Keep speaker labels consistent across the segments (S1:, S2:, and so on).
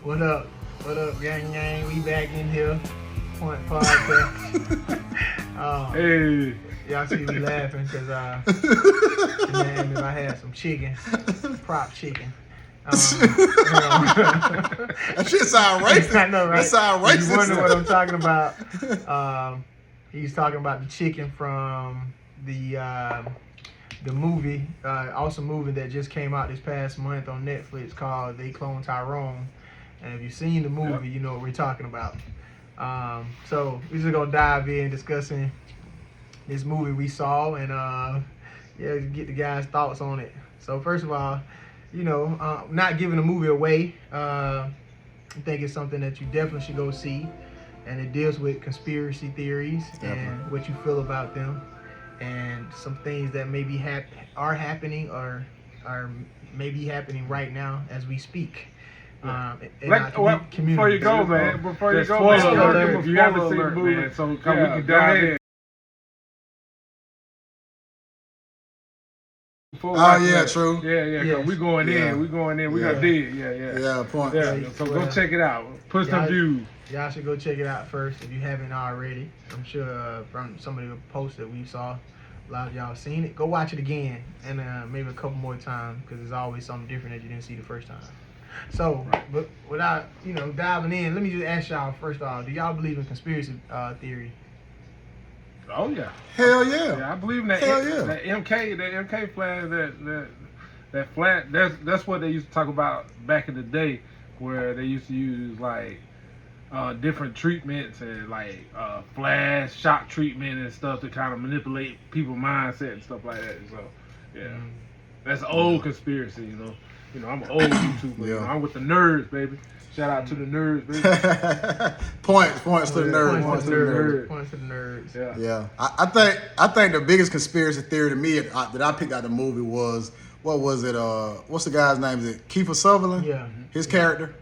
S1: What up? What up, gang gang? We back in here. Point podcast.
S2: Hey.
S1: Y'all see me laughing because man, I had some chicken, prop chicken.
S3: That shit sound racist.
S1: I know, right?
S3: That sound racist.
S1: You wonder what I'm talking about. He's talking about the chicken from the movie, awesome movie that just came out this past month on Netflix called They Clone Tyrone. And if you've seen the movie, you know what we're talking about. So we're just gonna dive in discussing this movie we saw and get the guys' thoughts on it. So first of all, not giving the movie away. I think it's something that you definitely should go see, and it deals with conspiracy theories and what you feel about them, and some things that maybe are happening or are maybe happening right now as we speak.
S2: Before you go, man, you haven't seen the movie, man, so we can dive in.
S3: True.
S2: Yeah. We going in. We gonna dig.
S3: Yeah, point.
S2: Yeah. So go check it out. Put some views.
S1: Y'all should go check it out first if you haven't already. I'm sure from some of the posts that we saw, a lot of y'all seen it. Go watch it again and maybe a couple more times because there's always something different that you didn't see the first time. So, but without diving in, let me just ask y'all first off: do y'all believe in conspiracy theory?
S2: Oh yeah.
S3: Hell yeah.
S2: Yeah, I believe in that.
S3: Hell yeah.
S2: That MK flag, that flag. That's what they used to talk about back in the day, where they used to use like different treatments and like flash shock treatment and stuff to kind of manipulate people's mindset and stuff like that. So yeah, that's an old conspiracy, You know, I'm an old YouTuber.
S3: Yeah.
S2: I'm with the nerds, baby. Shout out to the nerds, baby.
S3: Points to the nerds.
S1: Points to the nerds.
S3: Yeah. I think the biggest conspiracy theory to me that I picked out the movie was, what was it? What's the guy's name? Is it Kiefer Sutherland?
S1: Yeah.
S3: His character.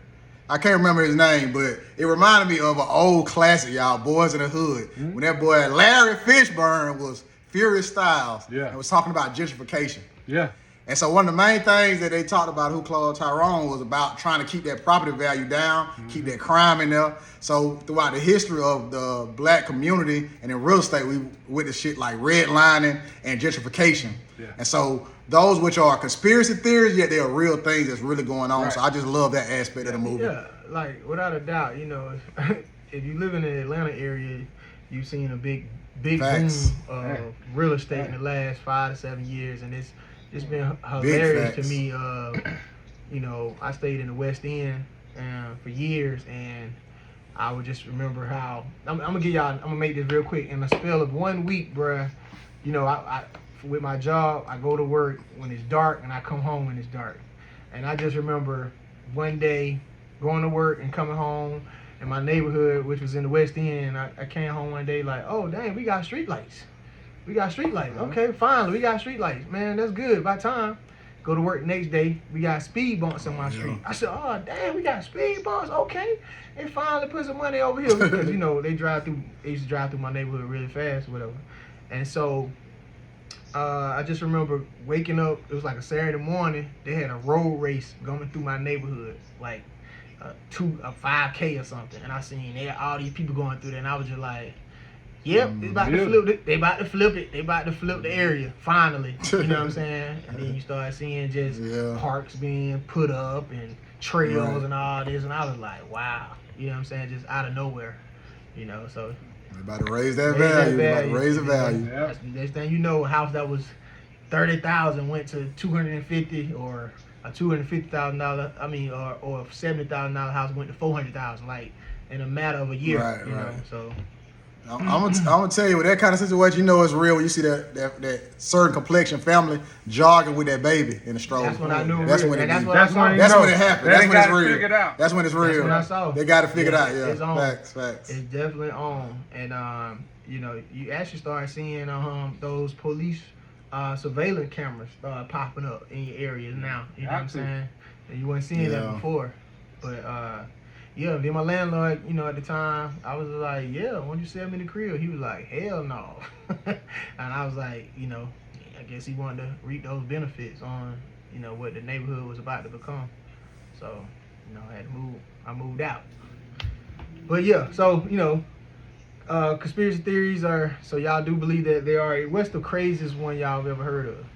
S3: I can't remember his name, but it reminded me of an old classic, y'all, Boys in the Hood. When that boy Larry Fishburne was Furious Styles and was talking about gentrification.
S2: Yeah.
S3: And so one of the main things that they talked about who Cloned Tyrone was about trying to keep that property value down, keep that crime in there. So throughout the history of the black community and in real estate, we witnessed shit like redlining and gentrification. Yeah. And so those which are conspiracy theories, yet they are real things that's really going on. Right. So I just love that aspect of the movie.
S1: Yeah, like without a doubt, if you live in the Atlanta area, you've seen a big
S3: Facts.
S1: boom of real estate in the last 5 to 7 years, and it's been hilarious to me. I stayed in the West End for years, and I would just remember how I'm gonna make this real quick. In a spell of 1 week, bruh, I with my job, I go to work when it's dark, and I come home when it's dark. And I just remember one day going to work and coming home in my neighborhood, which was in the West End. I came home one day like, oh dang, we got street lights. We got street lights. Okay, finally, we got street lights. Man, that's good. By the time go to work next day, we got speed bumps on my street. I said, oh, damn, we got speed bumps. Okay. They finally put some money over here because, they used to drive through my neighborhood really fast or whatever. And so I just remember waking up. It was like a Saturday morning. They had a road race going through my neighborhood, like a 5K or something. And I seen all these people going through there, and I was just like, yep, they about to flip it. They about to flip it. They about to flip the area, finally. You know what I'm saying? And then you start seeing just parks being put up and trails and all this. And I was like, wow. You know what I'm saying? Just out of nowhere. So.
S3: They're about to raise that value. They're about to raise the value.
S1: Next thing you know, a house that was $30,000 went to $250, or a $250,000, or a $70,000 house went to $400,000, like in a matter of a year. Right. So.
S3: I'm gonna tell you, with that kind of situation, it's real when you see that certain complexion family jogging with that baby in the stroller.
S1: That's when I knew.
S3: That's when it happened. That's when it's real. That's when it's real.
S1: That's when I saw.
S3: They got to figure it out. Yeah,
S1: it's on.
S3: Facts.
S1: It's definitely on. And you actually start seeing those police surveillance cameras popping up in your areas now. You know what I'm saying? And you weren't seeing that before, but. Then my landlord, at the time, I was like, why don't you sell me the crib? He was like, hell no. And I was like, I guess he wanted to reap those benefits on, what the neighborhood was about to become. So, you know, I had to move. I moved out. But yeah, so you know, conspiracy theories are. So y'all do believe that there are. What's the craziest one y'all have ever heard of?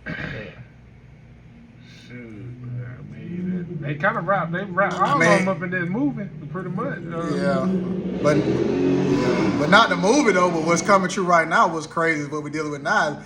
S1: Yeah.
S2: Shoot, I mean, they kind of rap. They rap all of them up in this movie, pretty much.
S3: But not the movie though. But what's coming true right now, what's crazy is what we're dealing with now.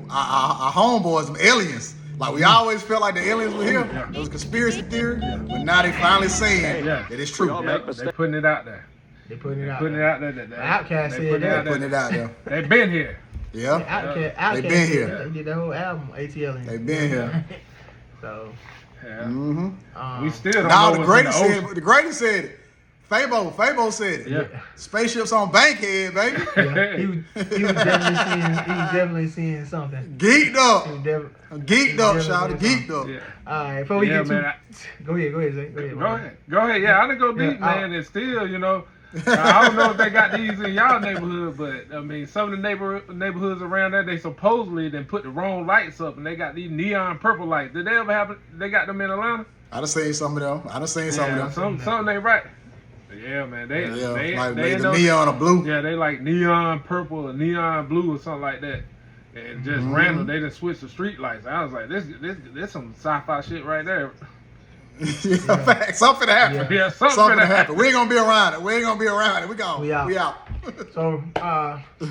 S3: Our homeboys, them aliens. Like we always felt like the aliens were here. It was a conspiracy theory, but now they finally saying that it's true.
S2: They putting it out there.
S1: They putting it out.
S2: Putting it out there.
S1: The Outcast said
S3: They're putting it out there.
S2: They've been here.
S3: Yeah.
S1: Outcast
S3: They been here.
S1: They did the whole album, ATL.
S3: They been here.
S1: So.
S3: Yeah.
S2: We still don't
S3: now
S2: know
S3: the
S2: what's in
S3: greatest said. The greatest said it. Fabo said it.
S2: Yeah.
S3: Spaceships on Bankhead, baby.
S1: Yeah. He was definitely seeing something.
S3: Geeked up. Geeked up,
S1: definitely
S3: shout out. Geeked up.
S1: Yeah. All right, before we get
S2: man,
S1: to go ahead, Zay.
S2: Go ahead. Yeah, I didn't go deep, man. And still, you know, I don't know if they got these in y'all neighborhood, but I mean, some of the neighborhoods around there, they supposedly then put the wrong lights up, and they got these neon purple lights. Did they ever happen? They got them in Atlanta?
S3: I done seen some of them.
S2: Something ain't right. Yeah, man. They
S3: like the neon or blue.
S2: Yeah, they like neon purple or neon blue or something like that. And just random, they just switched the street lights. I was like, this some sci-fi shit right there.
S3: Fact. Something happened.
S2: Yeah,
S3: something happened. We ain't gonna be around it. We gone. We out.
S1: So,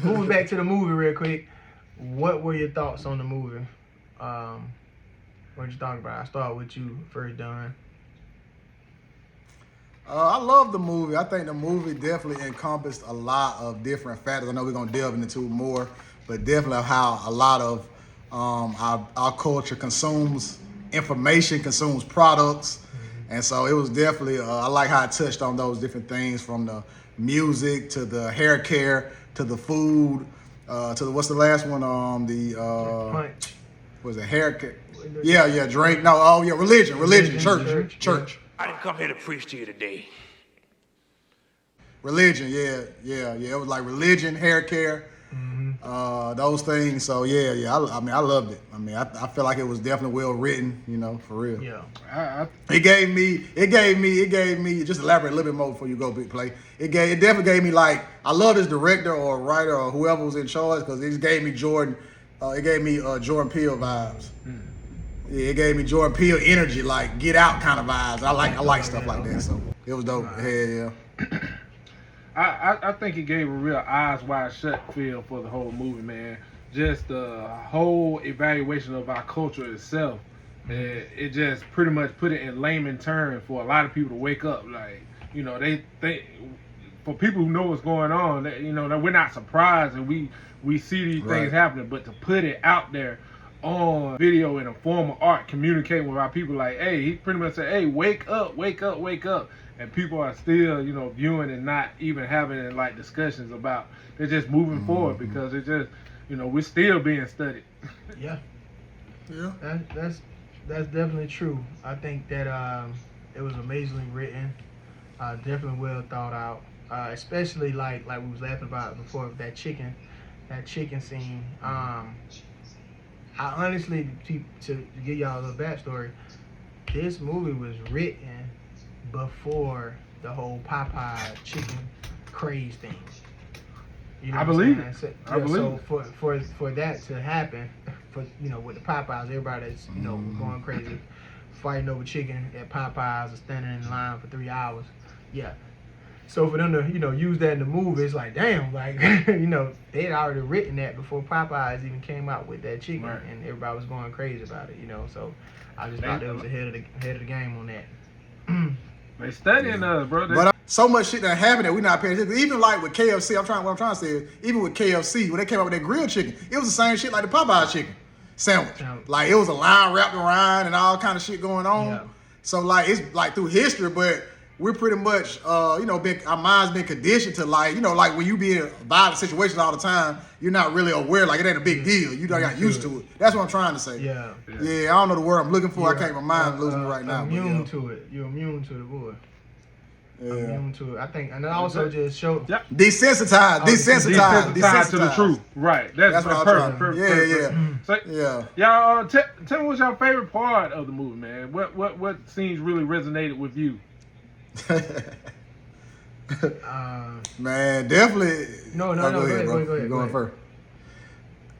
S1: moving back to the movie real quick. What were your thoughts on the movie? What you talking about? I start with you first, Don.
S3: I love the movie. I think the movie definitely encompassed a lot of different factors. I know we're gonna delve into more, but definitely how a lot of our culture consumes information, consumes products, and so it was definitely. I like how it touched on those different things, from the music to the hair care to the food to the what's the last one?
S1: Punch.
S3: Was it hair care? Yeah, drink. No, religion, church.
S4: I didn't come here to preach to you today.
S3: Religion, yeah. It was like religion, hair care, those things. So yeah. I mean, I loved it. I mean, I feel like it was definitely well written. You know, for real.
S1: Yeah.
S3: It gave me. Just elaborate a little bit more before you go big play. It definitely gave me, like, I love this director or writer or whoever was in charge, because it gave me Jordan. It gave me Jordan Peele vibes. Yeah, it gave me Jordan Peele energy, like Get Out kind of vibes. I like stuff like that. So it was dope. Yeah.
S2: I think it gave a real eyes wide shut feel for the whole movie, man. Just the whole evaluation of our culture itself. It just pretty much put it in layman terms for a lot of people to wake up. Like, you know, they think, for people who know what's going on, that, you know, that we're not surprised and we see these things happening, but to put it out there on video in a form of art, communicating with our people, like, hey, he pretty much said, hey, wake up, and people are still, you know, viewing and not even having like discussions about. They're just moving forward because it just, you know, we're still being studied.
S1: Yeah. That's definitely true. I think that it was amazingly written, definitely well thought out, especially like we was laughing about before, that chicken scene. I honestly, to give y'all a little backstory, this movie was written before the whole Popeye chicken craze thing. You know
S2: I believe
S1: it.
S2: So
S1: for that to happen, for, you know, with the Popeyes, everybody that's, you know, going crazy, fighting over chicken at Popeyes or standing in line for 3 hours. Yeah. So for them to, you know, use that in the movie, it's like, damn, like, you know, they had already written that before Popeyes even came out with that chicken, and everybody was going crazy about it, you know. So I just thought that was ahead of the game on that.
S2: They studying us, bro.
S3: But so much shit that happened that we not paying attention. Even like with KFC, what I'm trying to say is, even with KFC, when they came out with that grilled chicken, it was the same shit like the Popeye chicken sandwich. Like, it was a line wrapped around and all kind of shit going on.
S1: Yeah.
S3: So like, it's like through history, but we're pretty much, you know, our mind's been conditioned to, like, you know, like when you be in violent situations all the time, you're not really aware, like, it ain't a big deal. You got used to it. That's what I'm trying to say.
S1: Yeah.
S3: I don't know the word I'm looking for. I can't, my mind's losing me right now.
S1: Immune to it. You're immune to the boy. immune to it. I think, and it also just show
S3: desensitized
S2: to the truth. Right. That's
S3: what I'm
S2: perfect.
S3: trying.
S2: So, y'all, tell me what's your favorite part of the movie, man. What scenes really resonated with you?
S3: Man, definitely.
S1: No, go ahead.
S3: You're going first.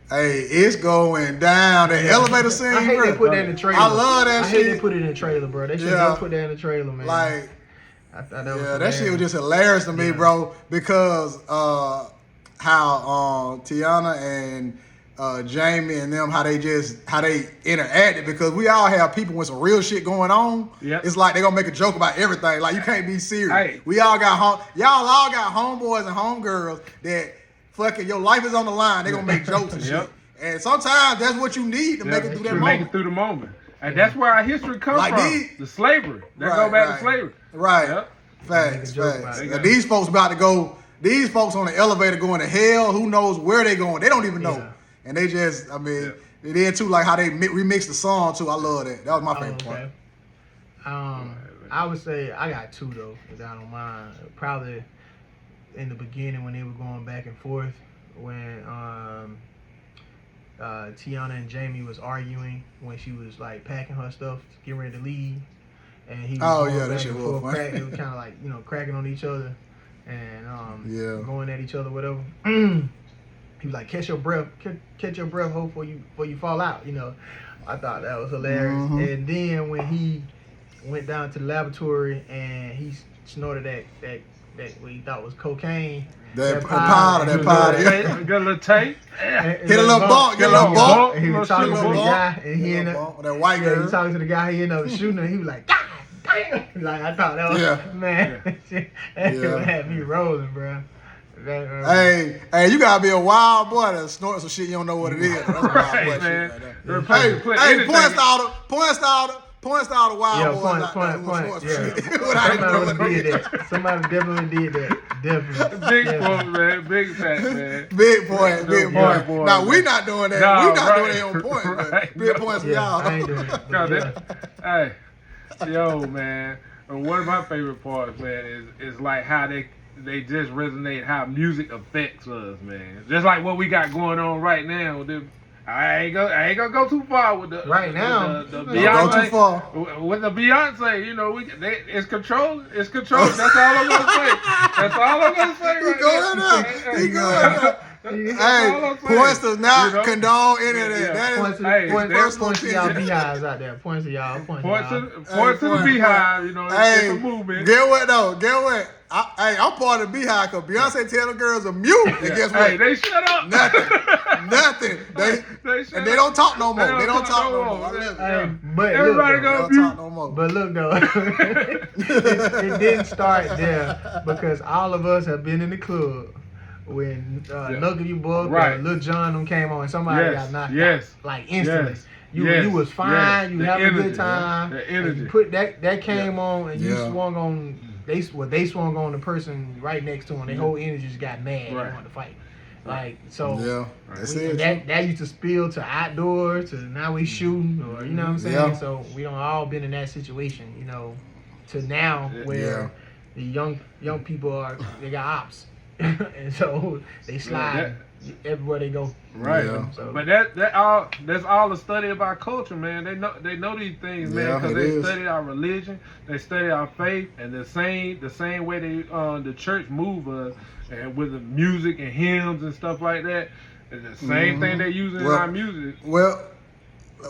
S3: Hey, it's going down. The elevator scene.
S1: I hate they put that in the trailer.
S3: I love that shit.
S1: I hate they put it in the trailer, bro. They should never put that in the trailer, man.
S3: Like,
S1: I thought that was
S3: that shit was just hilarious to me, bro. Because how Tiana and Jamie and them, how they interacted, because we all have people with some real shit going on.
S2: Yep.
S3: It's like they gonna make a joke about everything. Like, you can't be serious.
S2: Hey.
S3: Y'all all got homeboys and homegirls that fucking your life is on the line. They gonna make jokes and shit. And sometimes that's what you need to make it through that moment.
S2: Make it through the moment. And that's where our history comes from. The slavery. That go back to slavery.
S3: Right.
S2: Yep.
S3: Facts. Now, these folks about to go. These folks on the elevator going to hell. Who knows where they going? They don't even know. And they just, they did too, like how they remixed the song too. I love that. That was my favorite part.
S1: I would say I got two though, if I don't mind. Probably in the beginning when they were going back and forth, when Tiana and Jamie was arguing, when she was like packing her stuff, getting ready to leave, and he was going back and forth. It was kind of like, cracking on each other and going at each other, whatever. He was like, catch your breath, ho, before you fall out. I thought that was hilarious.
S3: Mm-hmm.
S1: And then when he went down to the laboratory and he snorted that what he thought was cocaine.
S3: That powder.
S2: Got a little tape.
S3: Hit a little bump.
S1: And he was talking to the guy, and he ended up,
S3: that white girl.
S1: He was talking to the guy, he ended up shooting him. He was like, God damn. Like, I thought that was, man, that had me rolling, bro.
S3: Hey, you gotta be a wild boy to snort some shit you don't know what it is. That's wild boy
S2: man.
S3: Shit right there. Hey, point star the wild boys out there who snort some shit.
S1: Somebody definitely did that. Definitely.
S2: Big point, man. Big fact, man.
S3: Big point. Now, we not doing that.
S2: No,
S3: we not doing that on point. Big points for y'all.
S1: I ain't doing it.
S2: Hey, yo, man. One of my favorite parts, man, is like how they just resonate, how music affects us, man. Just like what we got going on right now. I ain't gonna go too far with the
S1: now.
S2: The
S3: Beyonce. Go too far.
S2: With the Beyonce, it's controlled. It's controlled. That's all I'm gonna say. That's all I'm gonna say.
S3: He going up. Hey, points does not condone any of that. That is
S1: points to y'all beehives out there. Points to y'all. Points to
S2: the beehive. It's a movement.
S3: Get what? I'm part of the beehive because Beyonce tell the girls are mute. And guess what?
S2: Hey, they shut up.
S3: Nothing. And they don't talk no more. They don't talk no more.
S1: But
S2: everybody go mute.
S3: No more.
S1: But look though, it didn't start there because all of us have been in the club when Knuckle You Buck or Lil Jon them came on and somebody got knocked out like instantly. You was fine. You having a good time.
S2: The energy.
S1: You put that came on and you swung on. They swung on the person right next to them. Their whole energy just got mad. They wanted to fight. Like so. That used to spill to outdoors. To now we shooting, or you know what I'm saying.
S3: Yeah.
S1: So we don't all been in that situation. To now where the young people they got ops, and so they slide everywhere they go.
S2: Right.
S3: Yeah.
S2: So. But that's all a study of our culture, man. They know these things, man, because they study our religion, they study our faith, and the same way the church move us, and with the music and hymns and stuff like that, it's the same thing they use in our music.
S3: Well,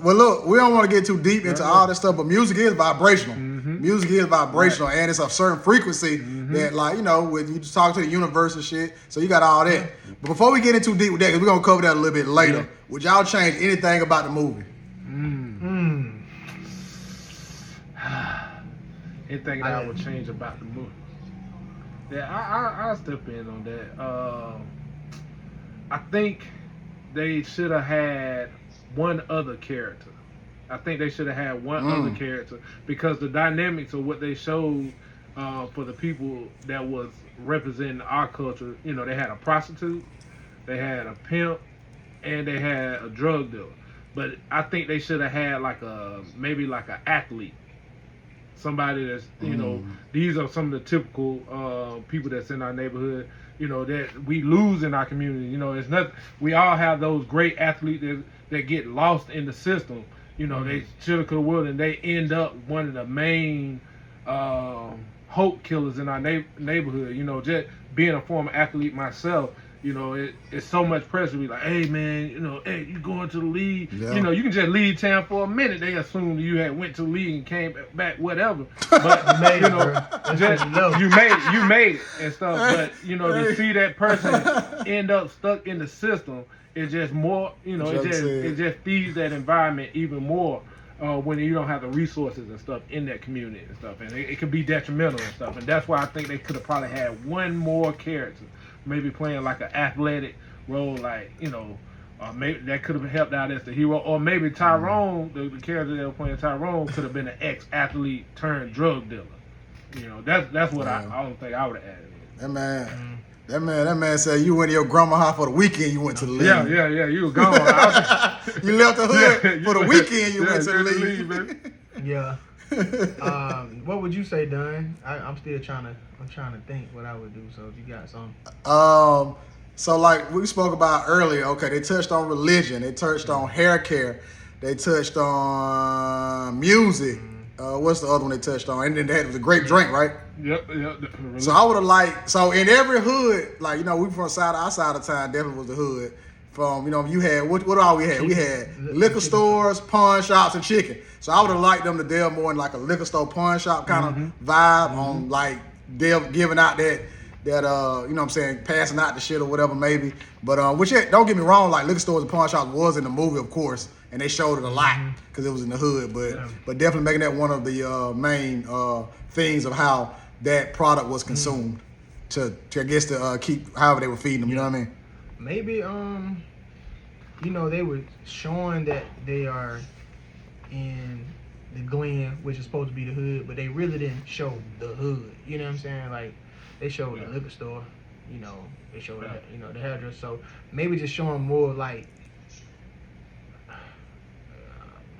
S3: look, we don't want to get too deep into all this stuff, but music is vibrational. Music is vibrational, and it's a certain frequency that, like, when you just talk to the universe and shit, so you got all that. But before we get in too deep with that, because we're going to cover that a little bit later, would y'all change anything about the movie?
S2: Anything that I would change about the movie? Yeah, I'll step in on that. I think they should have had one other character. I think they should have had one other character, because the dynamics of what they showed for the people that was representing our culture, they had a prostitute, they had a pimp, and they had a drug dealer. But I think they should have had maybe an athlete, somebody that's, you know, these are some of the typical people that's in our neighborhood, you know, that we lose in our community. You know, it's not, we all have those great athletes that get lost in the system. You know, they shoulda, coulda, woulda, and they end up one of the main hope killers in our neighborhood. You know, just being a former athlete myself, you know, it's so much pressure to be like, hey man, you know, hey, you going to the league?
S3: Yeah.
S2: You know, you can just leave town for a minute. They assume you had went to the league and came back, whatever. But
S1: You made
S2: you
S1: it,
S2: know,
S1: bro.
S2: just, you made it and stuff. But you know, to see that person end up stuck in the system, it's just more. You know, it just feeds that environment even more. When you don't have the resources and stuff in that community and stuff, and it can be detrimental and stuff, and that's why I think they could have probably had one more character, maybe playing like an athletic role, like, you know, maybe that could have helped out as the hero, or maybe Tyrone, the character that was playing Tyrone, could have been an ex-athlete turned drug dealer. You know, that's what I don't think I would have added.
S3: That man said you went to your grandma's house for the weekend. You went to the league.
S2: Yeah, you were gone.
S3: You left the hood for the weekend. You went to the
S2: league,
S3: league.
S2: baby.
S1: Yeah. What would you say, Dunn? I'm still trying to think what I would do. So if you got something.
S3: So like we spoke about earlier, okay, they touched on religion, they touched on hair care, they touched on music. What's the other one they touched on? And then they had the grape drink, right?
S2: Yep.
S3: So I would have liked, so in every hood, like, you know, we from our side of town definitely was the hood. From, you know, you had, what all we had? We had liquor stores, pawn shops, and chicken. So I would have liked them to delve more in like a liquor store, pawn shop kind of vibe on like giving out that you know what I'm saying, passing out the shit or whatever maybe. But don't get me wrong, like liquor stores and pawn shops was in the movie, of course, and they showed it a lot because it was in the hood. But definitely making that one of the main things of how that product was consumed to I guess to keep however they were feeding them. You know what I mean?
S1: Maybe you know, they were showing that they are in the Glen, which is supposed to be the hood, but they really didn't show the hood. You know what I'm saying? Like, they showed the liquor store, you know, they showed you know, the hairdresser. So maybe just showing more like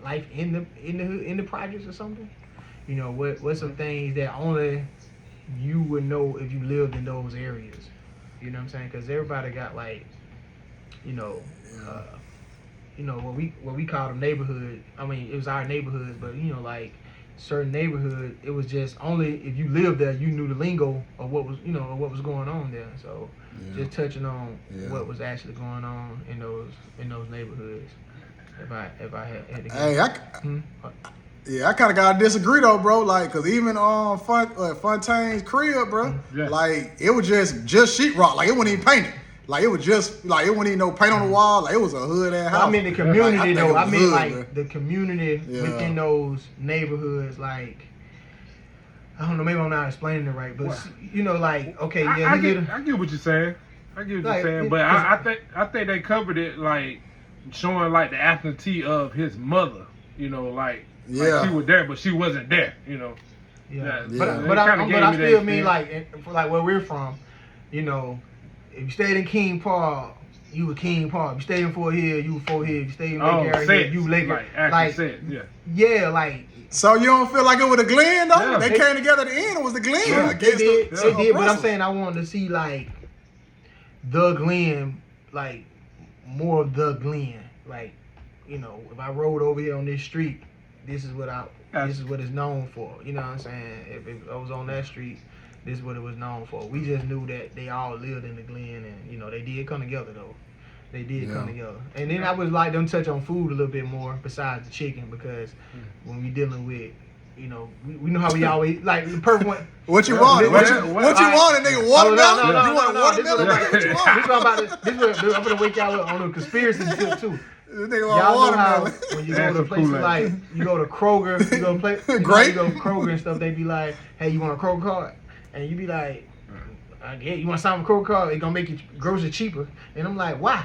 S1: life in the projects or something. You know, what's some things that only you would know if you lived in those areas. You know what I'm saying? Because everybody got like, you know, what we call them neighborhood. I mean, it was our neighborhoods, but you know, like certain neighborhood, it was just only if you lived there, you knew the lingo of what was, you know, of what was going on there. So just touching on what was actually going on in those neighborhoods. If I had to
S3: guess. I kind of gotta disagree though, bro. Like, cause even on Fontaine's crib, bro, like it was just sheetrock. Like it wasn't even painted. Like it was just like it wasn't even no paint on the wall. Like it was a hood ass house.
S1: I mean the community
S3: like,
S1: though. I mean
S3: hood,
S1: like
S3: bro.
S1: the community within those neighborhoods. Like I don't know. Maybe I'm not explaining it right, but you know, like okay,
S2: I get what you're saying. I get what you're saying, but I think they covered it like showing like the absentee of his mother. You know, like she was there, but she wasn't there. You know.
S1: But I still mean like for like where we're from, you know. If you stayed in King Park, you were King Park. If you stayed in Fort Hill, you were Fort Hill. If you stayed in Lake Area, you were Lake Area. Like
S3: So you don't feel like it was a Glen though? Yeah. They came together at the end. It was the Glen.
S1: Yeah, they did. But I'm saying I wanted to see like the Glen, like more of the Glen. Like, you know, if I rode over here on this street, this is what it's known for. You know what I'm saying? If I was on that street, this is what it was known for. We just knew that they all lived in the Glen, and you know they did come together though. They did come together. And then I would like them touch on food a little bit more besides the chicken, because when we dealing with, you know, we know how we always like the perfect one.
S3: What you want? What you want, nigga? Watermelon? You want a watermelon? What you want?
S1: I'm gonna wake y'all up on the conspiracy shit too.
S3: This nigga
S1: Y'all
S3: want
S1: know how
S3: watermelon.
S1: when you go to places like you go to Kroger, you go to Kroger and stuff, they be like, hey, you want a Kroger card? And you be like, yeah, you want to sign a Kroger card? It's gonna make your grocery cheaper. And I'm like, why?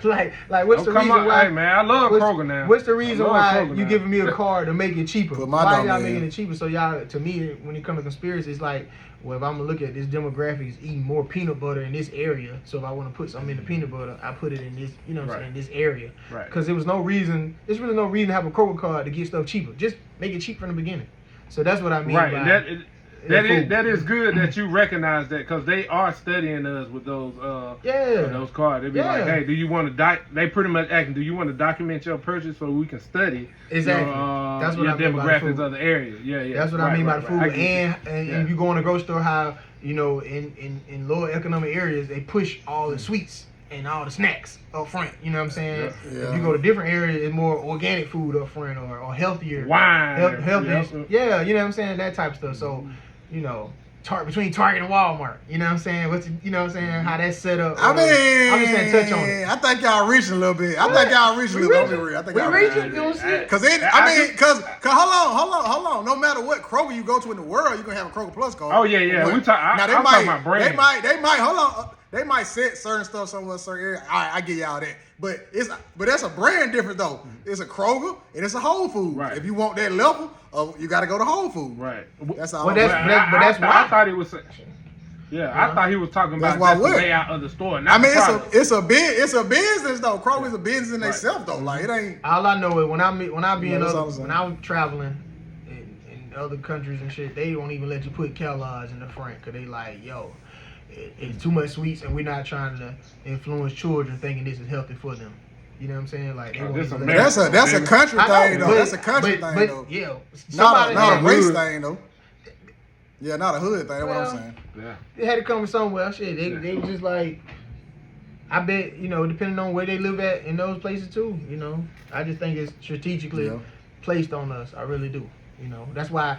S1: like what's the reason why?
S2: Hey man, I love Kroger now.
S1: What's the reason why you giving me a card to make it cheaper? Why y'all making it cheaper? So y'all, to me, when it comes to conspiracy, it's like, well, if I'm gonna look at this demographic is eating more peanut butter in this area, so if I want to put something in the peanut butter, I put it in this, you know what I'm saying, this area. Right. Because there's really no reason to have a Kroger card to get stuff cheaper. Just make it cheap from the beginning. So that's what I mean.
S2: Right,
S1: by
S2: and that is good that you recognize that, because they are studying us with those those cards. They be like, hey, do you want to they pretty much asking, do you want to document your purchase so we can study
S1: exactly
S2: that's what your demographics of the area.
S1: That's what I mean by the food. And if you go in the grocery store, how in lower economic areas they push all the sweets and all the snacks up front. You know what I'm saying? If you go to different areas, it's more organic food up front or healthier
S2: wine,
S1: healthy. Yeah, you know what I'm saying, that type of stuff. So between Target and Walmart, you know what I'm saying? You know what I'm saying? How that's set up.
S3: I mean,
S1: I'm just saying, touch on it.
S3: I think y'all reaching a little bit. I think y'all reaching a little bit. I think y'all
S1: reaching. You don't see it.
S3: Cause hold on. No matter what Kroger you go to in the world, you're gonna have a Kroger Plus card.
S2: Oh yeah. I'm talking about brand.
S3: They might hold on. They might set certain stuff somewhere, certain area. All right, I get y'all that. But that's a brand difference though. It's a Kroger and it's a Whole Foods.
S2: Right.
S3: If you want that level, you got to go to Whole Foods.
S2: Right.
S3: That's all.
S1: But that's why
S2: I thought he was. I thought he was talking about the layout of the store.
S3: I mean, it's a business though. Kroger's a business in itself though. Like it ain't.
S1: All I know is when I'm traveling in other countries and shit, they don't even let you put Kellogg's in the front because they like, yo, it's too much sweets and we're not trying to influence children thinking this is healthy for them. You know what I'm saying? Like
S3: that's a country thing though. That's a country thing though.
S1: Yeah,
S3: not a race thing though. Yeah, not a hood thing. That's what I'm saying.
S2: Yeah,
S1: it had to come from somewhere. Shit, they were just like, I bet depending on where they live at in those places too. I just think it's strategically placed on us. I really do. That's why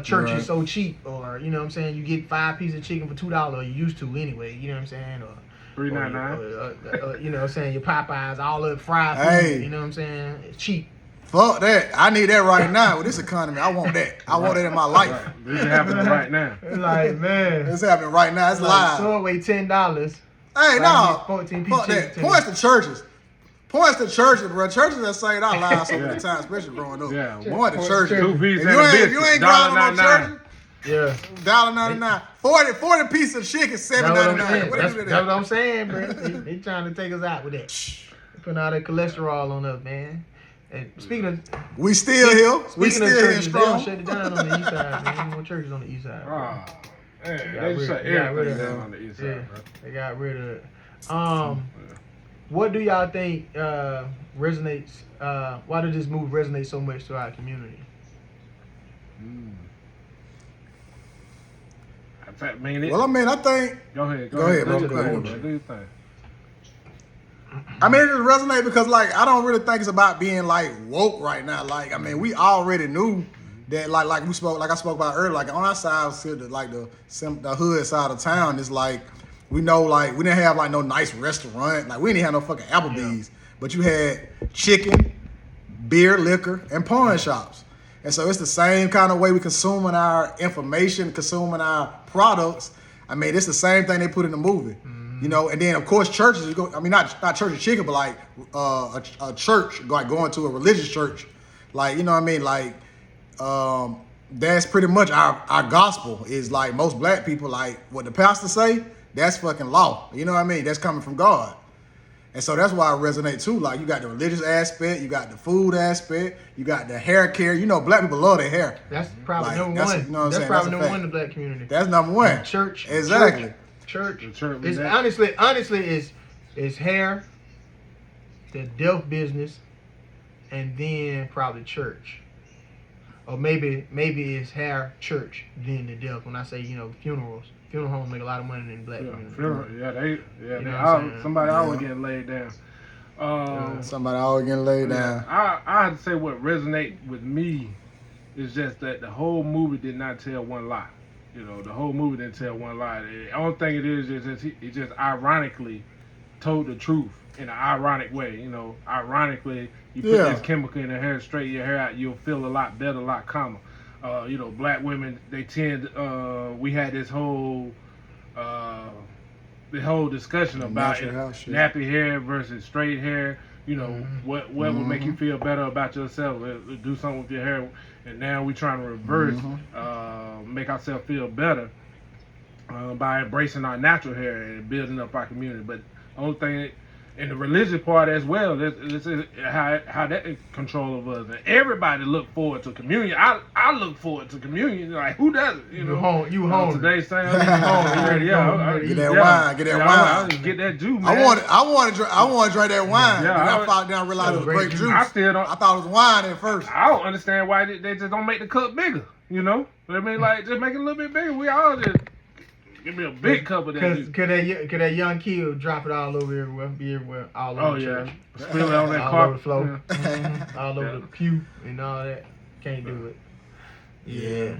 S1: church is so cheap, or you know what I'm saying, you get 5 pieces of chicken for $2, or you used to anyway, you know what I'm saying, or $3.99. You know what I'm saying, your Popeyes all up fried food, you know what I'm saying, it's cheap.
S3: Fuck that. I need that right now with this economy. I want that. I want that in my life.
S2: Right. This is happening right now.
S1: Like, man,
S3: it's happening right now. It's live.
S1: Subway $10.
S3: Hey, no.
S1: 14
S3: fuck that. Points to churches. Points to churches, bro. Churches that say it out loud so many times, especially growing up.
S2: Yeah.
S3: Point to churches.
S2: If
S3: you ain't grinding on churches,
S1: $1.99.
S3: 40 pieces of chicken, $7.99.
S1: That's what I'm saying, bro. They trying to take us out with that. They putting all that cholesterol on us, man. And speaking of,
S3: we still here. We still
S1: churches,
S3: here
S1: they don't
S3: strong.
S1: shut it down on the east side, man. Ain't no churches on the east side.
S2: They shut everything down on the east side, bro.
S1: They got rid of it. What do y'all think resonates? Why did this move resonate so much to our community?
S3: I think.
S2: Go ahead,
S3: bro.
S2: Do your thing.
S3: I mean, it just resonates because, like, I don't really think it's about being like woke right now. Like, I mean, we already knew that, like I spoke about earlier. Like on our side, the hood side of town is like, we know, like, we didn't have like no nice restaurant. Like, we didn't have no fucking Applebee's, but you had chicken, beer, liquor, and pawn shops. And so it's the same kind of way we consuming our information, consuming our products. I mean, it's the same thing they put in the movie. And then of course churches. Not church of chicken, but like a church, like going to a religious church, like you know what I mean. Like that's pretty much our gospel. Is like most black people, like what the pastor say. That's fucking law. You know what I mean? That's coming from God. And so that's why I resonate too. Like you got the religious aspect, you got the food aspect, you got the hair care. Black people love their hair.
S1: That's probably
S3: like,
S1: number one.
S3: You know what I'm saying?
S1: Probably number one in the black community.
S3: That's number one.
S1: Church.
S3: Exactly.
S1: Church. It's honestly is hair, the deaf business, and then probably church. Or maybe it's hair, church, then the deaf. When I say, funerals. Funeral homes make a lot of money in the black community.
S2: Somebody always getting laid down.
S3: Somebody always getting laid down.
S2: I had to say what resonate with me is just that the whole movie did not tell one lie. The whole movie didn't tell one lie. The only thing it just ironically told the truth in an ironic way. Ironically, you put this chemical in your hair, straighten your hair out, you'll feel a lot better, a lot calmer. Black women, they tend. We had this whole discussion about nappy hair versus straight hair. What would make you feel better about yourself? Do something with your hair, and now we're trying to reverse, make ourselves feel better by embracing our natural hair and building up our community. But the only thing and the religious part as well. This is how that is control of us. And everybody look forward to communion. I look forward to communion. Like who doesn't? You know,
S1: you home
S2: today saying home.
S3: Get that wine. Get that wine.
S2: Get that juice, man.
S3: I want to drink that wine.
S2: Yeah,
S3: I found out, realized it was grape juice.
S2: I still don't.
S3: I thought it was wine at first.
S2: I don't understand why they just don't make the cup bigger. You know, I mean, like just make it a little bit bigger. We all just give me a big cup of that.
S1: Could that young kid drop it all over everywhere, all over the church.
S2: Spill it on that
S1: all
S2: carpet.
S1: over the floor, all over the pew and all that. Can't do it. Yeah.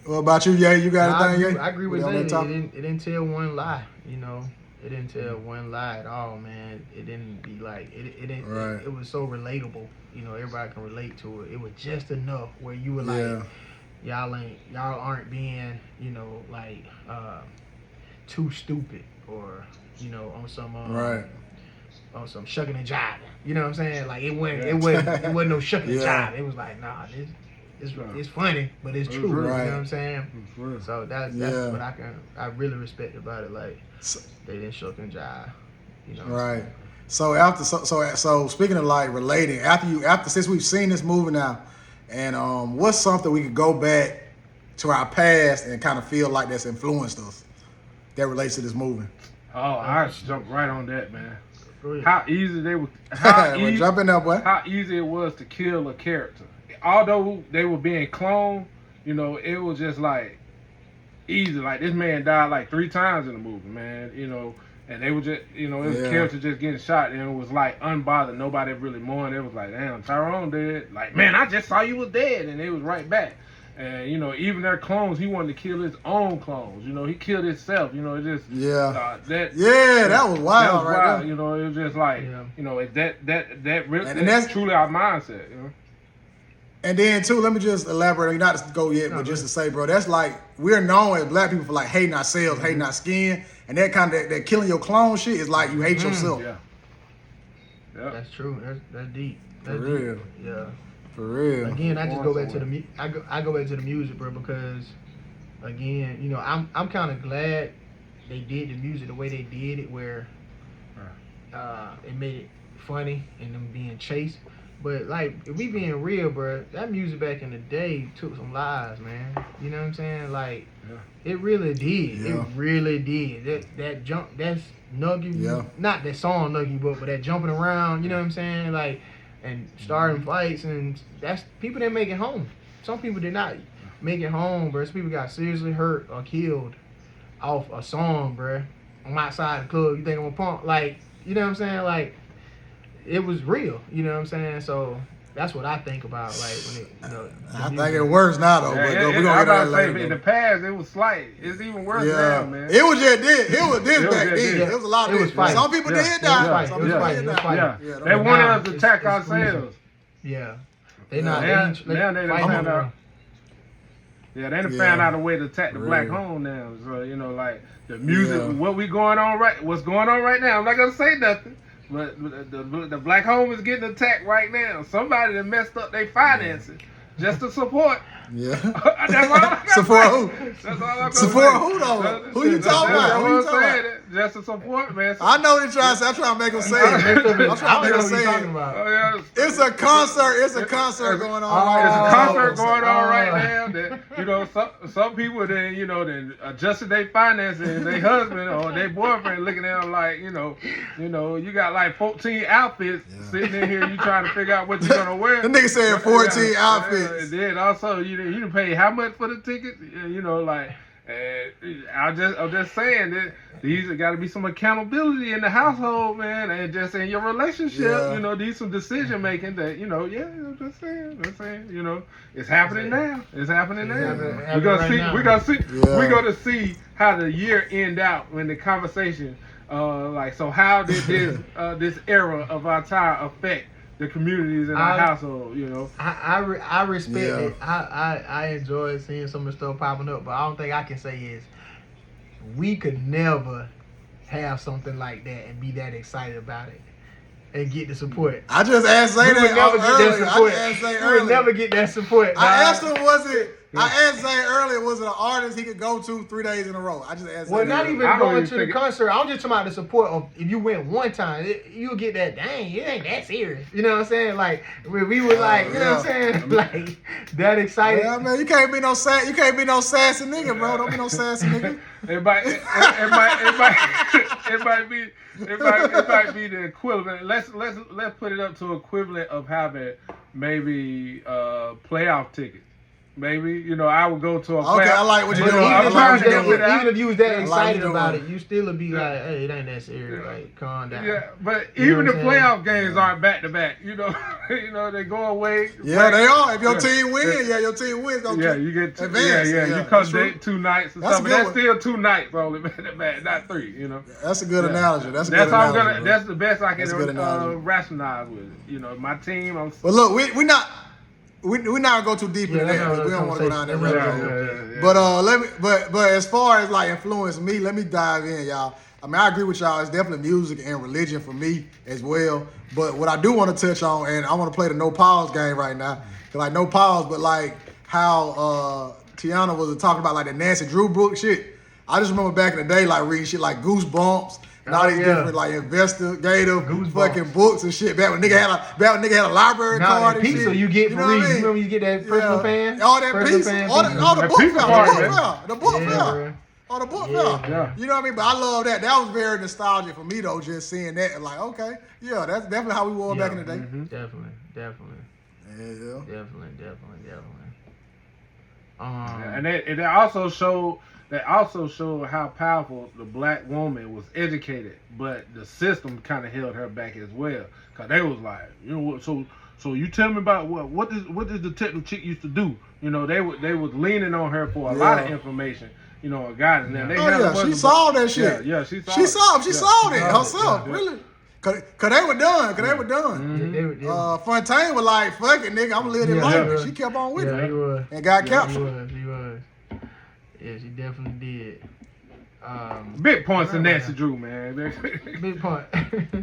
S3: What about you, Ye? You got anything, Ye?
S1: I agree with that. It didn't tell one lie. You know, it didn't tell one lie at all, man. It didn't be like it didn't.
S3: Right.
S1: It was so relatable. You know, everybody can relate to it. It was just enough where you were like, y'all aren't being, you know, like too stupid or, you know, on some on some shucking and jiving. You know what I'm saying? Like it wasn't no shucking and jiving. It was like, nah, it's funny, but it's true.
S3: Right.
S1: You know what I'm saying? So that's what I really respect about it. Like they didn't shuck and jive. You know.
S3: Right. So speaking of like relating, since we've seen this movie now, and what's something we could go back to our past and kind of feel like that's influenced us that relates to this movie?
S2: Oh, I jumped right on that, man.
S1: How
S2: easy they were.
S3: Jump in there, boy.
S2: How easy it was to kill a character. Although they were being cloned, you know, it was just like easy. Like this man died like 3 times in the movie, man. You know. And they were just, you know, it was character just getting shot, and it was like unbothered. Nobody really mourned. It was like, damn, Tyrone dead. Like, man, I just saw you was dead, and it was right back. And you know, even their clones, he wanted to kill his own clones. You know, he killed himself. You know, it just that was wild, right there.
S3: You
S2: know, it was just like, you know, that really that's truly our mindset. You know.
S3: And then too, let me just elaborate. Not to go yet, but just to say, bro, that's like we're known as black people for like hating ourselves, hating our skin, and that kind of that killing your clone shit is like you hate yourself.
S2: Yeah.
S1: That's true. That's deep. That's
S3: for real.
S1: Deep. Yeah.
S3: For real.
S1: Again, I just go back to the I go back to the music, bro, because again, you know, I'm kind of glad they did the music the way they did it, where it made it funny and them being chased. But like, if we being real, bro, that music back in the day took some lives, man. You know what I'm saying? Like, it really did.
S3: Yeah.
S1: It really did. That jump, that's Nuggy. Not that song Nuggy, but that jumping around. You know what I'm saying? Like, and starting fights, and that's people didn't make it home. Some people did not make it home, bro. Some people got seriously hurt or killed off a song, bro. I'm outside the club. You think I'm a punk? Like, you know what I'm saying? Like, it was real, you know what I'm saying? So that's what I think about, like when it, you know.
S3: I think it's worse now though. But we're gonna get that later.
S2: In the past, it was slight. It's even worse now, man.
S3: It was just this. It was this back then. It was a lot of this. Some people did die. Some people did die.
S2: They wanted us to attack ourselves.
S1: Yeah. They not.
S2: Now they found out. Yeah, they done found out a way to attack the black home now. So you know, like the music, what's going on right now. I'm not gonna say nothing. But the black home is getting attacked right now. Somebody that messed up their finances just to support.
S3: Yeah.
S2: That's all I
S3: support who?
S2: That's all I'm
S3: support who though? Who you talking about? Who you talking about?
S2: Just to support, man.
S3: I know what you're trying to say. I'm trying to make them say it. I'm trying to make them say it. It's a concert. It's a concert going on.
S2: It's a concert going on right now. That you know, some people then then adjusted their finances and their husband or their boyfriend looking at them like you know you got like 14 outfits sitting in here. You trying to figure out what you're gonna wear.
S3: The nigga said 14 outfits.
S2: And then also you done pay how much for the tickets? You know, like I'm just saying that these got to be some accountability in the household, man, and just in your relationship. You know, these some decision making that I'm just saying. You know, it's happening now. It's happening now. We're gonna see how the year end out when the conversation. So how did this era of our time affect the communities in our household, you know?
S1: I respect it. I enjoy seeing some of the stuff popping up, but I don't think I can say is we could never have something like that and be that excited about it and get the support.
S3: I just asked Zay that earlier.
S1: We would never get that support.
S3: I asked him, was it I asked Zay earlier, was it an artist he could go to 3 days in a row? I just asked
S1: Well,
S3: Zay
S1: not
S3: earlier.
S1: even
S2: I don't
S1: going
S2: even
S1: to the
S2: think
S1: concert. I'm just talking about the support of if you went one time, you'll get that, dang, it ain't that serious. You know what I'm saying? Like, we were like, you know what I'm saying? Like, that excited.
S3: Yeah, man, you can't be no sassy nigga, bro. Don't be no sassy nigga.
S2: It might be the equivalent. Let's put it up to equivalent of having maybe playoff tickets. Maybe I would go to a playoff.
S3: Okay, I like what you're doing.
S1: Even if you was that
S3: I like
S1: excited
S3: what you're
S1: about
S3: doing.
S1: it, you still would be like, hey, it ain't that serious. Like, calm down.
S2: Yeah, but
S1: You know
S2: even the
S1: what I'm saying?
S2: playoff games aren't back to back. They go away.
S3: Yeah, they are. If your
S2: Yeah.
S3: team wins, your team wins.
S2: Yeah, you get
S3: advance.
S2: You
S3: that's
S2: come
S3: true.
S2: 2 nights and
S3: That's
S2: stuff.
S3: a
S2: But
S3: good
S2: that's still 2 nights only back to back, not 3.
S3: That's a good
S2: Yeah.
S3: analogy. That's
S2: That's
S3: how
S2: how I'm gonna. That's the best I
S3: That's a good
S2: can
S3: analogy.
S2: rationalize with it. My team.
S3: But look, we're not gonna go too deep into
S1: that's
S3: that
S1: not
S3: because we don't want to go down that
S1: conversation.
S3: rabbit hole.
S2: Yeah.
S3: But let me. But as far as like influence me, let me dive in, y'all. I mean, I agree with y'all. It's definitely music and religion for me as well. But what I do want to touch on, and I want to play the no pause game right now, like no pause, but like how Tiana was talking about like the Nancy Drew book shit. I just remember back in the day, like reading shit like Goosebumps. And all these different like investigative fucking books and shit. Back when nigga had a library card and
S1: pizza
S3: shit.
S1: you get
S3: You
S1: for
S3: know what I
S1: reading.
S3: mean?
S1: You remember you get that personal fan?
S3: All that
S1: Personal
S3: pizza.
S1: fan
S3: All
S1: pizza.
S3: the
S2: That
S3: book
S2: pizza
S3: fair.
S2: card,
S3: The book
S2: man.
S3: fair. The book
S1: Yeah,
S3: fair.
S1: bro.
S3: On the book
S1: Yeah.
S3: fair.
S2: Yeah.
S3: You know what I mean? But I love that. That was very nostalgic for me though, just seeing that and like, okay, yeah, that's definitely how we wore back in the day.
S1: Definitely.
S3: Yeah.
S2: And it also showed. That also showed how powerful the black woman was educated, but the system kind of held her back as well. Cause they was like, what? So you tell me about what this detective chick used to do? They was leaning on her for a lot of information. Guidance. Now they
S3: She saw that shit.
S2: Yeah, she saw.
S3: She saw it
S2: Yeah.
S3: herself,
S2: Yeah.
S3: really. Cause they were done. Fontaine was like, fuck it, nigga, I'm gonna live this life. And she kept on with it.
S1: He was.
S3: And got
S1: He
S3: captured.
S1: was. Yeah, she definitely did.
S2: Big points to Nancy Drew, man.
S1: Big point.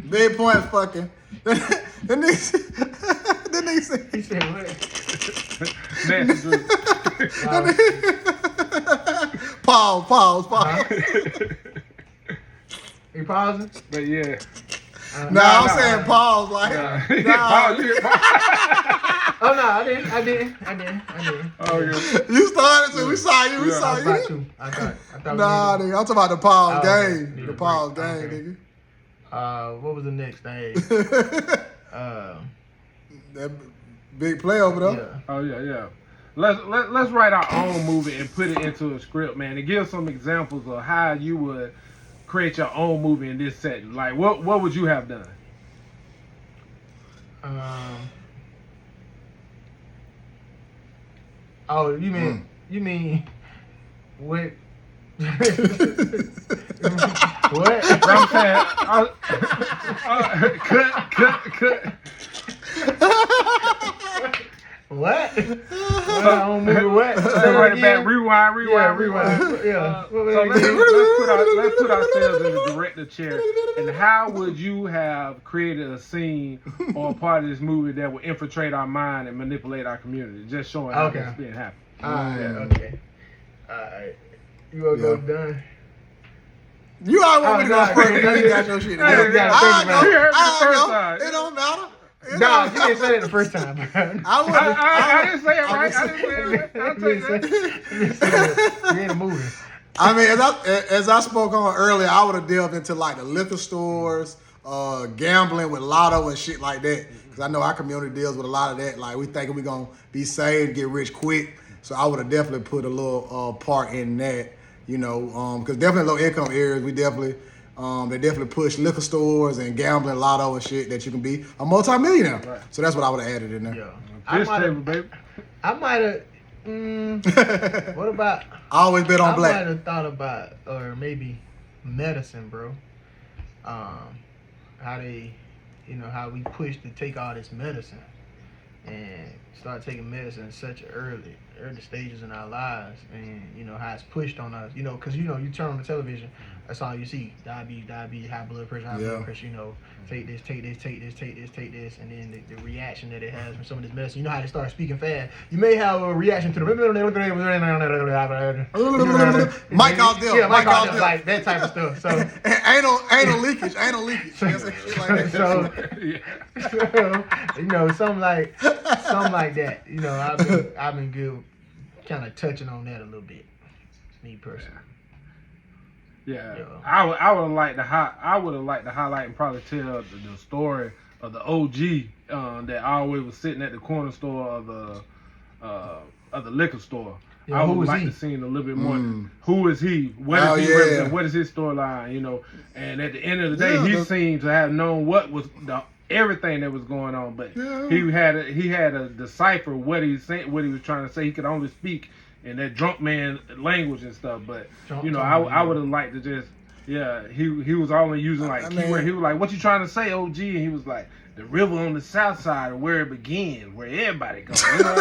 S3: Big points fucking. The nigga said,
S1: He said what?
S2: Nancy Drew.
S3: Pause.
S1: You pausing?
S2: But yeah.
S3: I'm saying pause like.
S2: Pause, you hit pause.
S1: Oh no, I didn't.
S2: Oh, yeah.
S3: You started to. We saw you.
S2: Yeah,
S3: saw
S1: I
S3: you.
S1: thought too. I thought.
S3: Nah, nigga. I'm talking about the pause
S1: okay.
S3: game.
S1: Need
S3: The
S1: a
S3: pause
S1: break.
S3: game,
S1: Okay. What was the next thing?
S3: nigga. That big play over there.
S1: Yeah.
S2: Oh yeah. Let's write our own movie and put it into a script, man, and give some examples of how you would create your own movie in this setting. Like, what would you have done?
S1: Oh, you mean what? What?
S2: I'm saying, cut.
S1: What? I don't remember what.
S2: Right back, rewind.
S1: Yeah, rewind. Yeah.
S2: So let's put ourselves in the director chair. And how would you have created a scene or a part of this movie that would infiltrate our mind and manipulate our community? Just showing how this being happening.
S1: Okay. Alright. You want to go done?
S3: You already want me to go
S1: no,
S3: first.
S1: no,
S3: You got your shit
S1: no,
S3: together.
S1: no,
S3: I know. It don't matter.
S1: Nah, you didn't say that the first time.
S2: I didn't say it right. I'll take that.
S1: You ain't a movie.
S3: I mean, as I spoke on earlier, I would have delved into like the liquor stores, gambling with lotto and shit like that. Because I know our community deals with a lot of that. Like, we thinking we going to be saved, get rich quick. So I would have definitely put a little part in that, because definitely low income areas, we definitely, they definitely push liquor stores and gambling, lotto and shit that you can be a multi-millionaire. Right. So that's what I would have added in there.
S1: Yeah. I might have, what about?
S3: I always bet on black.
S1: I might have thought about, or maybe medicine, bro. How they, how we push to take all this medicine and start taking medicine such an early stages in our lives, and you know how it's pushed on us. You know, because you know you turn on the television, that's all you see: diabetes, high blood pressure, blood pressure. You know, take this, take this, take this, take this, take this, and then the reaction that it has from some of this medicine. You know how they start speaking fast. You may have a reaction to the
S3: Mike out there,
S1: yeah, Mike out there, like that type of stuff. So
S3: anal leakage. Shit like that.
S1: so, you know, something like that. You know, I've been good, kind of touching on that a little bit. Me personally.
S2: Yeah,
S1: Yeah.
S2: I would have liked to highlight and probably tell the story of the OG that always was sitting at the corner store of the liquor store.
S1: Yeah,
S2: I
S1: who
S2: would
S1: was
S2: like
S1: he?
S2: to see a little bit more. Who is he? What does he represent? What is his storyline? You know, and at the end of the day, he seemed to have known what was everything that was going on, but he had to decipher what he said, what he was trying to say. He could only speak in that drunk man language and stuff. But you know, I would have liked to just he was only using like keyword. He was like, "What you trying to say, OG?" And he was like, "The river on the south side, where it begins, where everybody goes." You know,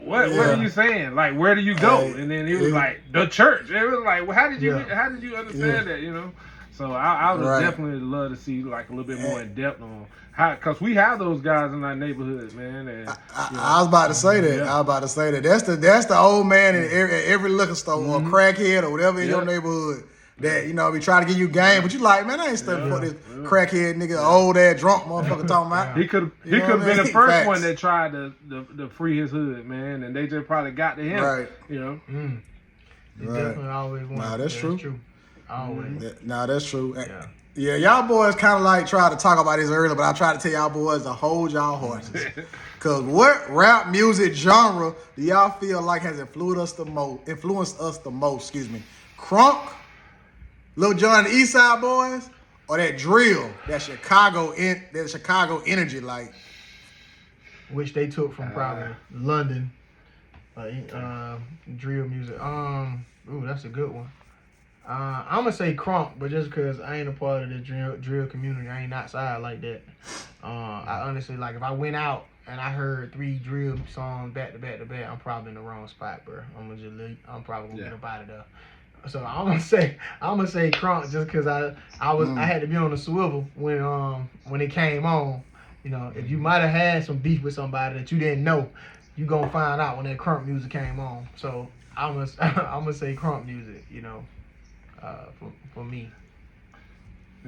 S2: like, what are you saying? Like, where do you go? And then he was like, the church. It was like, well, how did you understand that? You know. So I would definitely love to see like a little bit more in depth on how, because we have those guys in our neighborhood, man. And,
S3: I was about to say that. I was about to say that. That's the old man in every liquor store or crackhead or whatever in your neighborhood that, you know, be trying to give you game, but you like, man, I ain't studying for this crackhead nigga, old ass drunk motherfucker talking about.
S2: He could have been the first one that tried to free his hood, man, and they just probably got to him.
S3: Right.
S2: You know.
S1: They definitely always want.
S3: Nah, that's true.
S1: Always.
S3: Nah, that's true. Yeah, y'all boys kind of like tried to talk about this earlier, but I tried to tell y'all boys to hold y'all horses. Cause what rap music genre do y'all feel like has influenced us the most? Excuse me, Crunk, Lil Jon and the East Side Boys, or that drill, that Chicago energy, like,
S1: which they took from probably London, drill music. Ooh, that's a good one. I'm gonna say Crunk, but just because I ain't a part of the drill community, I ain't outside like that. I honestly, like, if I went out and I heard 3 drill songs back to back, I'm probably in the wrong spot, bro. I'm probably gonna get up out of there. So I'm gonna say Crunk just because I had to be on the swivel when it came on. You know, if you might have had some beef with somebody that you didn't know, you gonna find out when that Crunk music came on. So I'm gonna say Crunk music. You know. For me.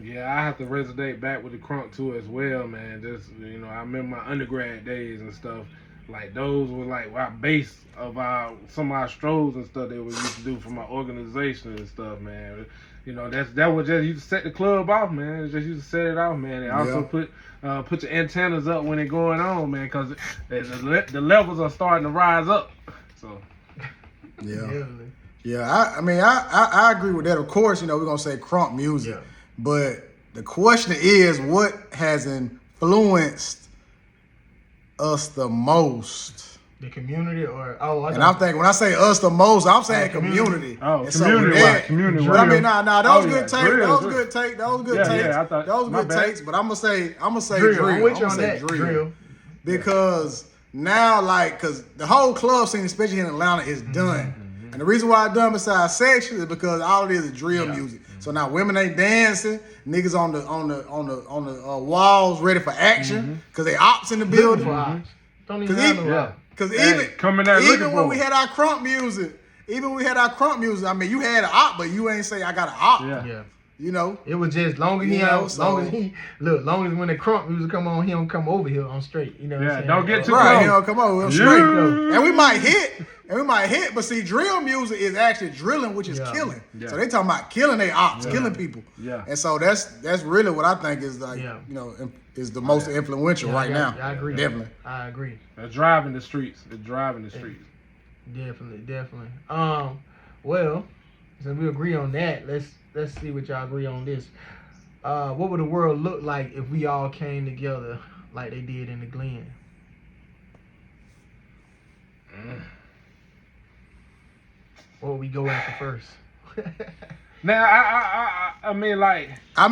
S2: Yeah, I have to resonate back with the Crunk too as well, man. Just, you know, I remember my undergrad days and stuff. Like, those were like our base of some of our strolls and stuff that we used to do for my organization and stuff, man. You know, that was just used to set the club off, man. It just used to set it off, man. And also put your antennas up when it's going on, man, because the levels are starting to rise up. So.
S3: Yeah. Yeah, I agree with that. Of course, you know, we're going to say Crunk music. Yeah. But the question is, what has influenced us the most?
S1: The community or...
S3: I'm thinking, when I say us the most, I'm saying community.
S2: Oh, community.
S3: But I mean, that was good take. That was good take. That was good takes.
S2: Yeah, I thought,
S3: that was good takes. But I'm gonna say
S1: drill.
S3: I'm
S1: with you on that. Drill.
S3: Because now, like, because the whole club scene, especially here in Atlanta, is done. And the reason why I done besides section is because all it is drill music. So now women ain't dancing, niggas on the walls ready for action because they ops in the building.
S1: Don't even have no ops.
S3: Because even when we had our Crunk music, I mean, you had an op, but you ain't say I got an op.
S1: Yeah.
S3: You know,
S1: it was just long as long as when the Crunk music come on, he don't come over here on straight. You know what I'm saying?
S2: Don't get too
S3: close.
S2: Right,
S3: he don't come over straight. And we might hit, but see, drill music is actually drilling, which is killing. Yeah. So they talking about killing their ops, killing people. Yeah. And so that's really what I think is like, you know, is the most influential right now.
S1: I agree.
S3: Definitely.
S1: I agree.
S2: They're driving the streets.
S1: Definitely. Well, since we agree on that, let's see what y'all agree on this. What would the world look like if we all came together like they did in the Glen? What would we go after first?
S2: Now, I mean, like.
S3: I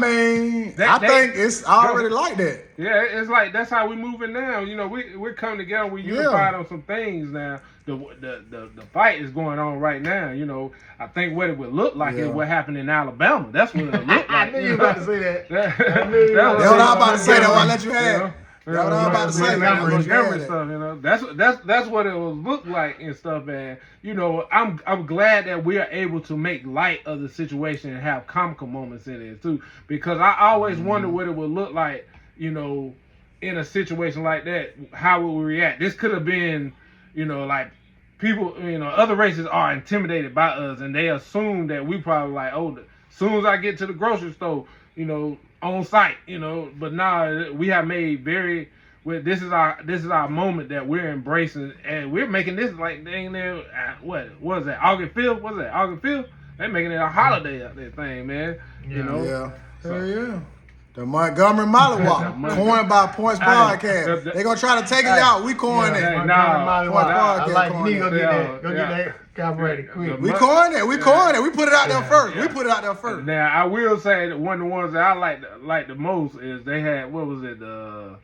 S3: think it's already like that.
S2: Yeah, it's like that's how we moving now. You know, we're coming together. We unified on some things now. The fight is going on right now. You know, I think what it would look like is what happened in Alabama. That's what it would look like.
S1: I knew you were about to say that.
S3: That's what I'm about to say. That's why I let you have it. That's what I'm about to say.
S2: Montgomery stuff, you know. That's what it will look like and stuff. And you know, I'm glad that we are able to make light of the situation and have comical moments in it too. Because I always wonder what it would look like, you know, in a situation like that. How would we react? This could have been, you know, like people, you know, other races are intimidated by us and they assume that we probably like, oh, as soon as I get to the grocery store, you know, on site, you know, but now we have made this is our moment that we're embracing, and we're making this like dang there. What was that? August 5th? What's that? August 5th? They're making it a holiday out there thing, man. You know?
S3: Yeah. Hell yeah. The Montgomery Molly Walk, coined by Points Podcast. They gonna try to take it out. We coined it.
S1: I like me. Go get that copyrighted quick.
S3: We coined it. We put it out there first. We put it out there first.
S2: Now I will say that one of the ones that I like the most is they had what was it the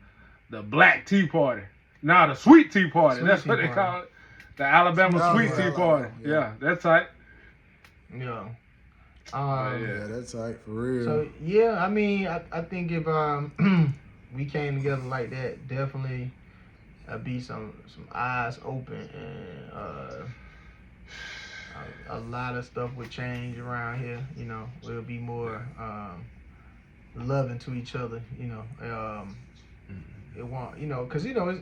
S2: Black Tea Party. Nah, the Sweet Tea Party. That's what they call it. The Alabama Sweet Tea Party. Yeah, that's tight.
S1: Yeah.
S3: Yeah, that's tight for real.
S1: So yeah, I mean, I think if we came together like that, definitely be some eyes open, and a lot of stuff would change around here. You know, we'll be more loving to each other. You know, it won't. You know, because you know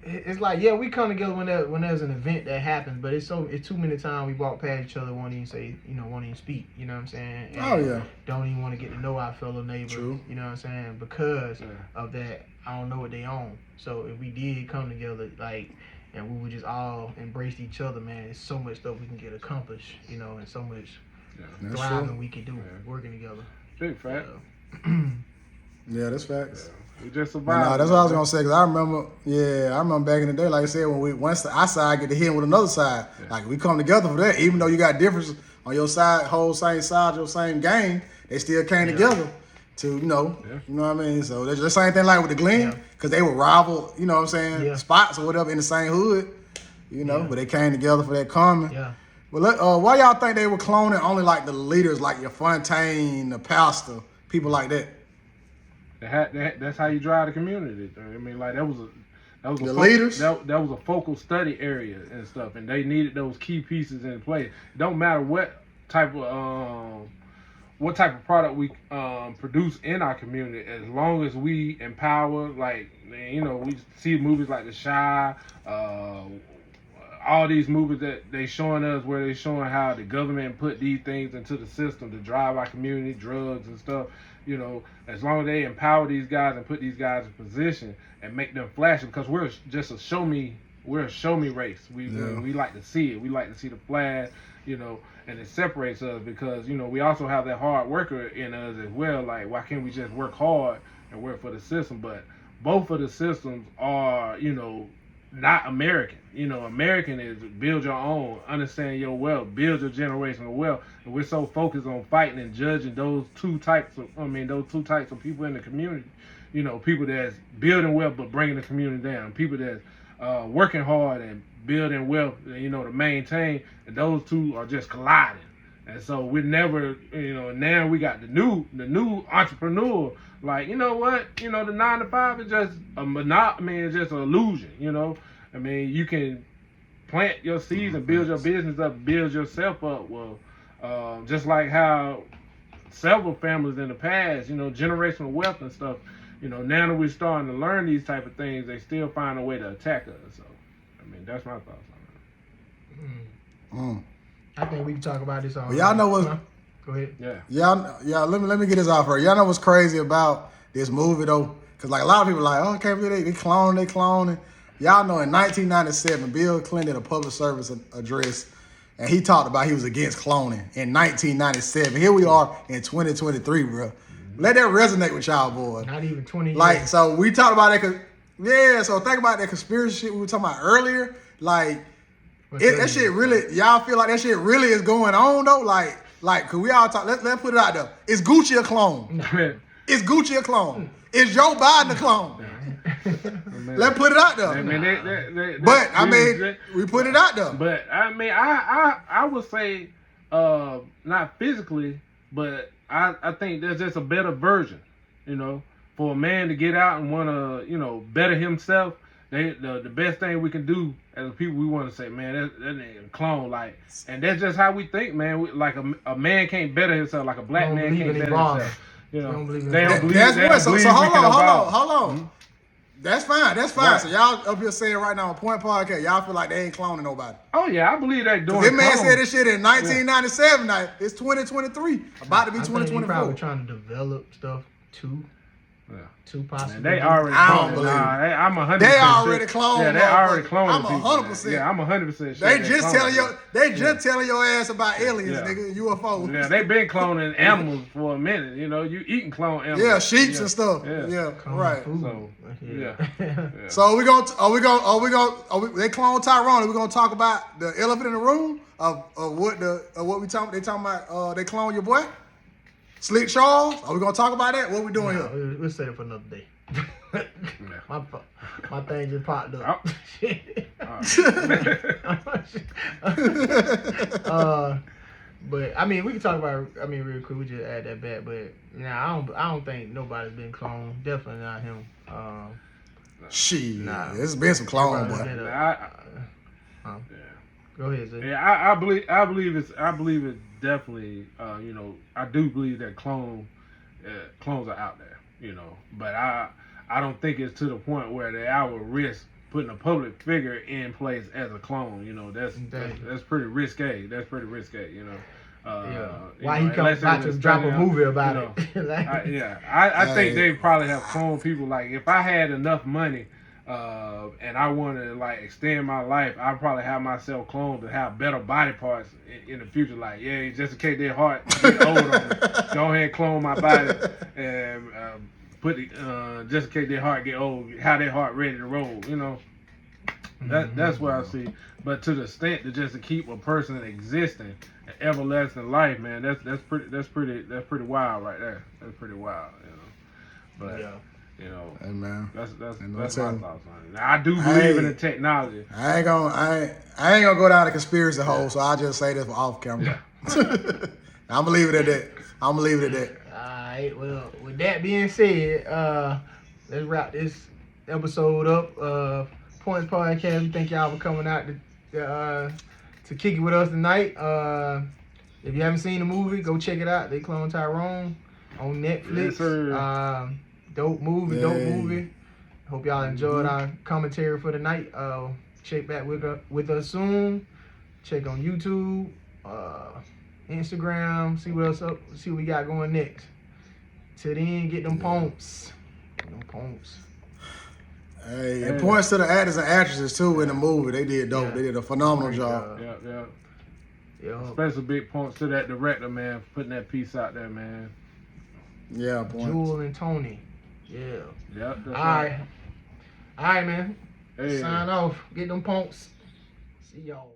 S1: it's like, yeah, we come together when there's an event that happens, but it's too many times we walk past each other, won't even say, you know, won't even speak, you know what I'm saying? And don't even want to get to know our fellow neighbor, you know what I'm saying? Because of that, I don't know what they own. So if we did come together, like, and we would just all embrace each other, man, there's so much stuff we can get accomplished, you know, and so much thriving we can do working together.
S2: Big fact.
S3: Yeah, that's facts.
S2: We just survived.
S3: No, that's what I was gonna say. Cause I remember back in the day, like I said, when once our side get to hit with another side, like we come together for that. Even though you got differences on your side, whole same side, your same game, they still came together to you know what I mean. So that's the same thing like with the Glen, cause they were rival, you know what I'm saying, spots or whatever in the same hood, you know. But they came together for that common. Yeah. Well, why y'all think they were cloning only like the leaders, like your Fontaine, the pastor, people like that?
S2: That's how you drive the community. I mean, like that was a
S3: leaders.
S2: That was a focal study area and stuff, and they needed those key pieces in place. It don't matter what type of product we produce in our community, as long as we empower. Like, you know, we see movies like The Shy, all these movies that they showing us where they showing how the government put these things into the system to drive our community, drugs and stuff. You know, as long as they empower these guys and put these guys in position and make them flashy, because we're just a show me race. We like to see it. We like to see the flag, you know, and it separates us because, you know, we also have that hard worker in us as well. Like, why can't we just work hard and work for the system? But both of the systems are, you know, not American. You know, American is build your own, understand your wealth, build your generational wealth. And we're so focused on fighting and judging those two types of people in the community. You know, people that's building wealth but bringing the community down. People that's working hard and building wealth, you know, to maintain. And those two are just colliding. And so we never, you know, now we got the new entrepreneur. Like, you know what? You know, the 9 to 5 is just a monotomy, it's just an illusion, you know? I mean, you can plant your seeds and build your business up, build yourself up. Well, just like how several families in the past, you know, generational wealth and stuff, you know, now that we're starting to learn these type of things, they still find a way to attack us. So, I mean, that's my thoughts on that.
S1: I think we can talk about this all.
S3: Well, y'all know what?
S1: Go ahead.
S3: Yeah. Let me get this off first. Y'all know what's crazy about this movie though? Cause like a lot of people are like, oh, I can't believe they cloning. Y'all know in 1997, Bill Clinton did a public service address, and he talked about he was against cloning in 1997. Here we are in 2023, bro. Let that resonate with y'all, boys.
S1: Not even 20 years.
S3: Like, so we talked about that. So think about that conspiracy shit we were talking about earlier. Like, that shit really, y'all feel like that shit really is going on though? Like, Like, cause we all talk. Let's put it out there. Is Gucci a clone? Is Gucci a clone? Is Joe Biden a clone? Let's put it out there. We put it out there.
S2: But I would say, not physically, but I think there's just a better version, for a man to get out and want to, better himself. The best thing we can do as people, we want to say, man, that ain't a clone, like, and that's just how we think, man. Like a man can't better himself, like a black man can't better himself. They don't believe.
S3: That's what. So hold on.
S2: Mm-hmm.
S3: That's fine.
S2: Right.
S3: So y'all up here saying right now on Point Podcast, y'all feel like they ain't cloning nobody.
S2: Oh yeah, I believe they doing.
S3: This man said this shit in 1997. Now it's 2023, about to be 2024.
S1: Probably trying to develop stuff too.
S2: Yeah.
S1: Too possible.
S2: They already cloned. I'm 100%.
S3: They already cloned.
S2: Yeah, they already cloned.
S3: I'm 100%.
S2: Yeah, I'm 100%. Sure
S3: They just telling your ass about aliens, nigga, UFOs.
S2: Yeah, they been cloning animals for a minute. You eating clone animals.
S3: Yeah, sheeps and stuff. Yeah, right.
S2: So yeah.
S3: So they clone Tyrone. Are we gonna talk about the elephant in the room of what we talking? They talking about they clone your boy, Slick Charles. Are we gonna talk about that? What we doing here?
S1: We'll set it for another day. My thing just popped up. But I mean, we can talk about. I mean, real quick, we just add that back. But I don't think nobody's been cloned. Definitely not him.
S3: Shit, there's been some clone, boy.
S1: Go ahead, Zay.
S2: Yeah, I believe it's definitely. I do believe that clones are out there. But I don't think it's to the point where they will risk putting a public figure in place as a clone. That's pretty risque.
S1: Why he comes back to drop a movie about it?
S2: I think they probably have cloned people. Like, if I had enough money and I wanted to like extend my life, I'd probably have myself cloned to have better body parts in the future. Like, just in case their heart get old on me, go ahead and clone my body and put it, just in case their heart get old, how their heart ready to roll. That's what I see. But to the extent that just to keep a person existing, an everlasting life, man, that's pretty wild right there. That's pretty wild, But
S3: hey, man.
S2: that's my thoughts on it. Now, I do believe in the technology.
S3: I ain't gonna go down the conspiracy hole, so I'll just say this for off camera. I'm gonna leave it at that. All
S1: right. Well, with that being said, let's wrap this episode up. Points Podcast. We thank y'all for coming out to kick it with us tonight. If you haven't seen the movie, go check it out. They Clone Tyrone on Netflix.
S2: Yes, sir.
S1: Dope movie. Hope y'all enjoyed our commentary for the night. Check back with us soon. Check on YouTube, Instagram. See what else up. See what we got going next. Till then, get them pumps.
S3: Hey, and points to the actors and actresses too in the movie. They did dope. They did a phenomenal job.
S2: Yeah. Special big points to that director, man, for putting that piece out there, man.
S3: Yeah, points.
S1: Jewel and Tony. Yeah.
S2: Yep.
S1: All right, man.
S2: Hey.
S1: Sign off. Get them pumps. See y'all.